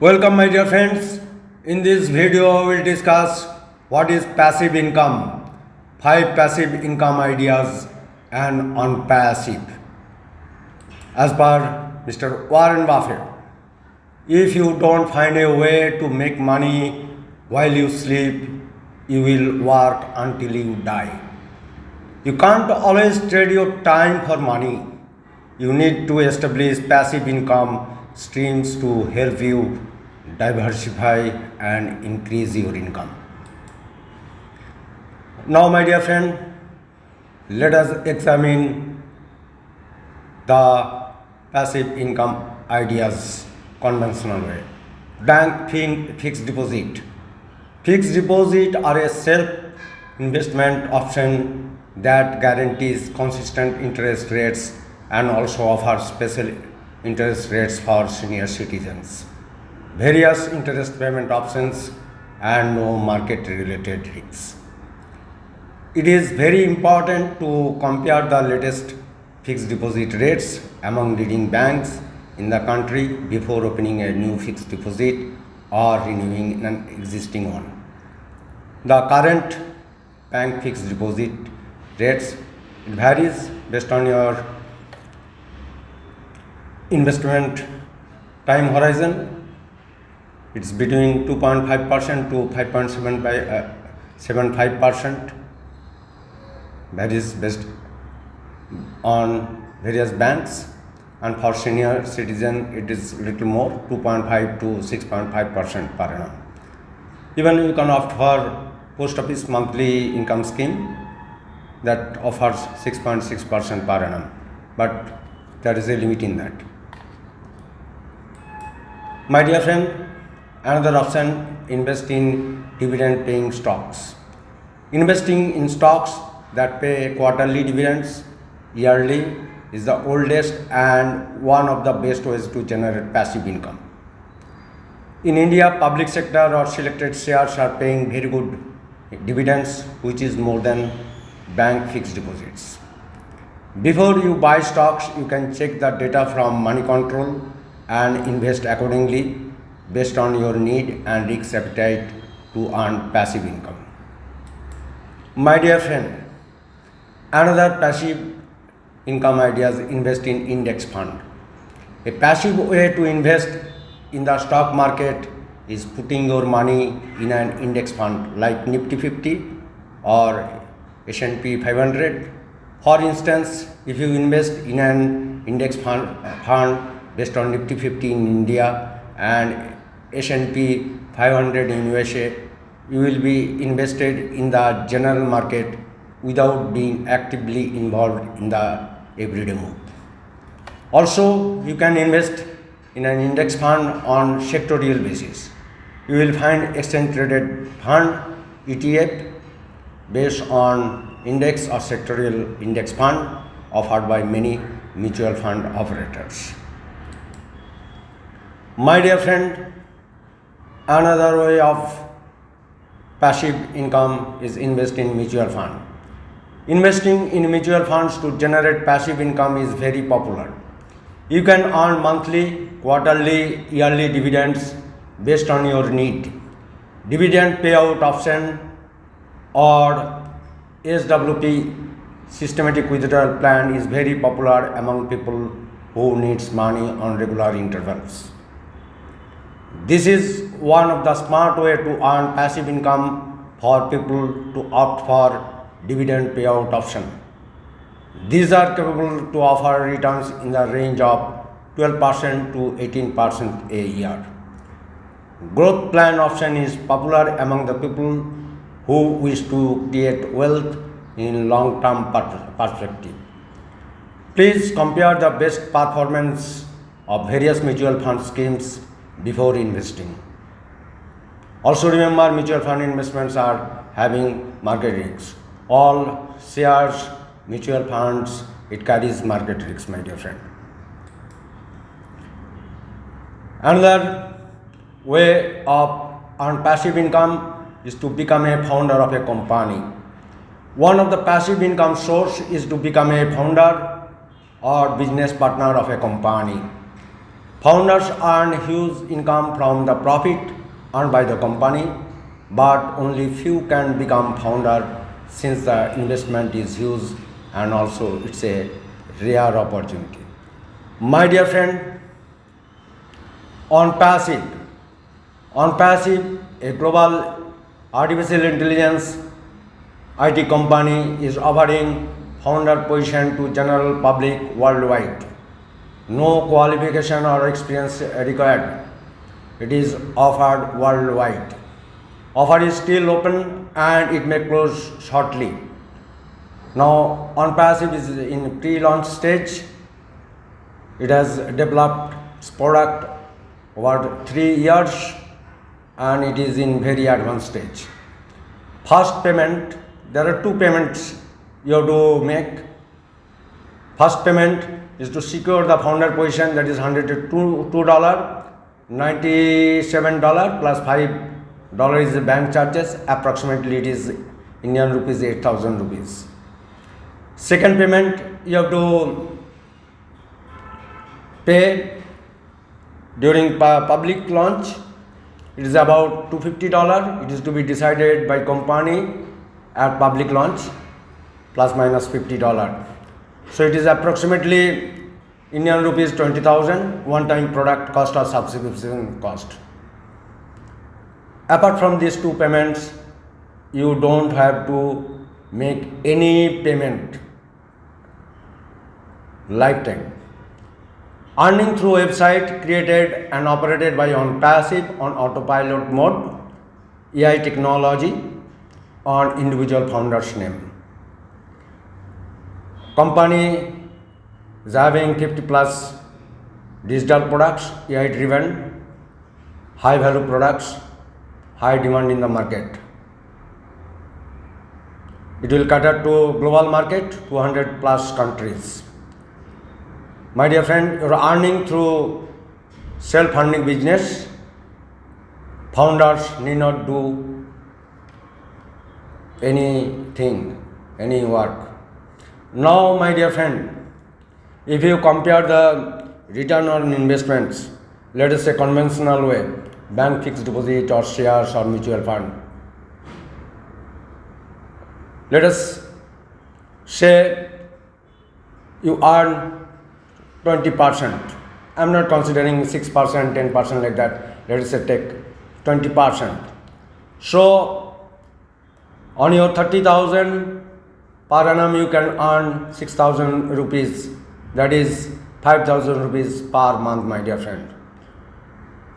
Welcome my dear friends. In this video we will discuss what is passive income, 5 passive income ideas and on passive. As per Mr. Warren Buffett, if you don't find a way to make money while you sleep, you will work until you die. You can't always trade your time for money. You need to establish passive income streams to help you diversify and increase your income. Now, my dear friend, let us examine the passive income ideas conventional way. Bank fixed deposit. Fixed deposit are a self-investment option that guarantees consistent interest rates and also offers special interest rates for senior citizens, various interest payment options and no market related risks. It is very important to compare the latest fixed deposit rates among leading banks in the country before opening a new fixed deposit or renewing an existing one. The current bank fixed deposit rates, it varies based on your investment time horizon. It's between 2.5% to 5.75%. That is based on various banks, and for senior citizen it is little more, 2.5 to 6.5% per annum. Even you can opt for post office monthly income scheme that offers 6.6% per annum, but there is a limit in that. My dear friend, another option, invest in dividend paying stocks. Investing in stocks that pay quarterly dividends yearly is the oldest and one of the best ways to generate passive income. In India, public sector or selected shares are paying very good dividends, which is more than bank fixed deposits. Before you buy stocks, you can check the data from Money Control and invest accordingly based on your need and risk appetite to earn passive income. My dear friend, another passive income idea is invest in index fund. A passive way to invest in the stock market is putting your money in an index fund like Nifty 50 or S&P 500. For instance, if you invest in an index fund based on Nifty 50 in India and S&P 500 in USA, you will be invested in the general market without being actively involved in the everyday move. Also, you can invest in an index fund on sectorial basis. You will find exchange traded fund ETF based on index or sectorial index fund offered by many mutual fund operators. My dear friend, another way of passive income is invest in mutual fund. Investing in mutual funds to generate passive income is very popular. You can earn monthly, quarterly, yearly dividends based on your need. Dividend payout option or SWP, systematic withdrawal plan, is very popular among people who needs money on regular intervals. This is one of the smart way to earn passive income for people to opt for dividend payout option. These are capable to offer returns in the range of 12% to 18% a year. Growth plan option is popular among the people who wish to create wealth in long-term perspective. Please compare the best performance of various mutual fund schemes before investing. Also remember, mutual fund investments are having market risks. All shares, mutual funds, it carries market risks, my dear friend. Another way of earn passive income is to become a founder of a company. One of the passive income source is to become a founder or business partner of a company. Founders earn huge income from the profit earned by the company, but only few can become founder since the investment is huge and also it's a rare opportunity. My dear friend, on passive, a global artificial intelligence IT company is offering founder position to general public worldwide. No qualification or experience required. It is offered worldwide. Offer is still open and it may close shortly. Now, OnPassive is in pre-launch stage. It has developed its product over 3 years and it is in very advanced stage. First payment, there are 2 payments you have to make. First payment is to secure the founder position, that is $102, $97 plus $5 is the bank charges. Approximately it is Indian rupees 8,000 rupees. Second payment you have to pay during public launch. It is about $250. It is to be decided by company at public launch, plus minus $50. So it is approximately Indian rupees 20,000 one-time product cost or subscription cost. Apart from these 2 payments, you don't have to make any payment lifetime. Earning through website created and operated by OnPassive on autopilot mode, AI technology on individual founder's name. Company is having 50 plus digital products, AI driven, high value products, high demand in the market. It will cater to global market, 200 plus countries. My dear friend, you are earning through self-funding business. Founders need not do anything, any work. Now, my dear friend, if you compare the return on investments, let us say conventional way, bank fixed deposit or shares or mutual fund. Let us say you earn 20%. I'm not considering 6%, 10% like that. Let us say take 20%. So on your 30,000 per annum you can earn 6,000 rupees. That is 5,000 rupees per month, my dear friend.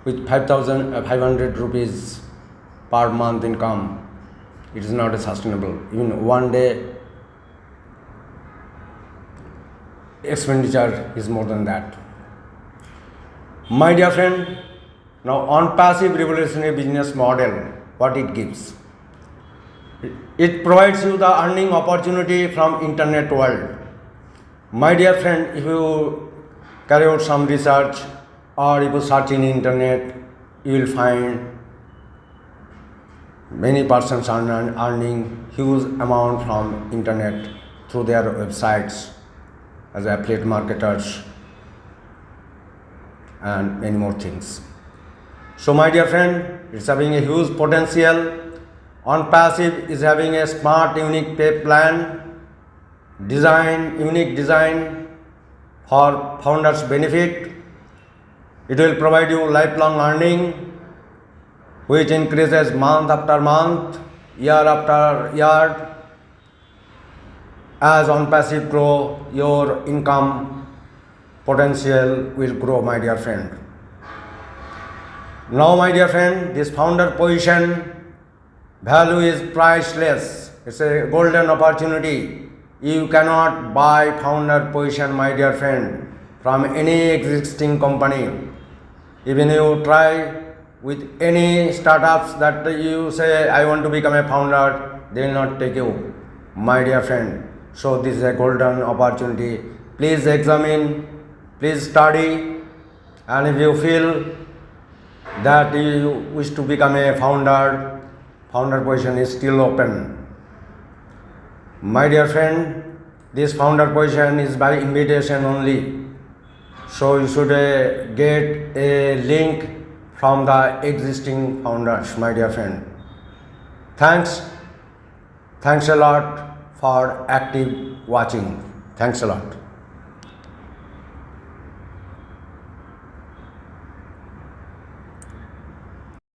With 500 rupees per month income, it is not sustainable. Even one day expenditure is more than that. My dear friend, now OnPassive revolutionary business model, what it gives? It provides you the earning opportunity from internet world. My dear friend, if you carry out some research or if you search in internet, you will find many persons are earning huge amount from internet through their websites as affiliate marketers and many more things. So my dear friend, it's having a huge potential. OnPassive is having a smart unique pay plan, unique design for founders benefit. It will provide you lifelong earning which increases month after month, year after year. As OnPassive grow, your income potential will grow, my dear friend. Now, my dear friend, this founder position value is priceless. It's a golden opportunity. You cannot buy founder position, my dear friend, from any existing company. Even you try with any startups that you say, I want to become a founder, they will not take you, my dear friend. So this is a golden opportunity. Please examine, please study, and if you feel that you wish to become a founder position is still open. My dear friend, this founder position is by invitation only. So you should get a link from the existing founders, my dear friend. Thanks. Thanks a lot for active watching. Thanks a lot.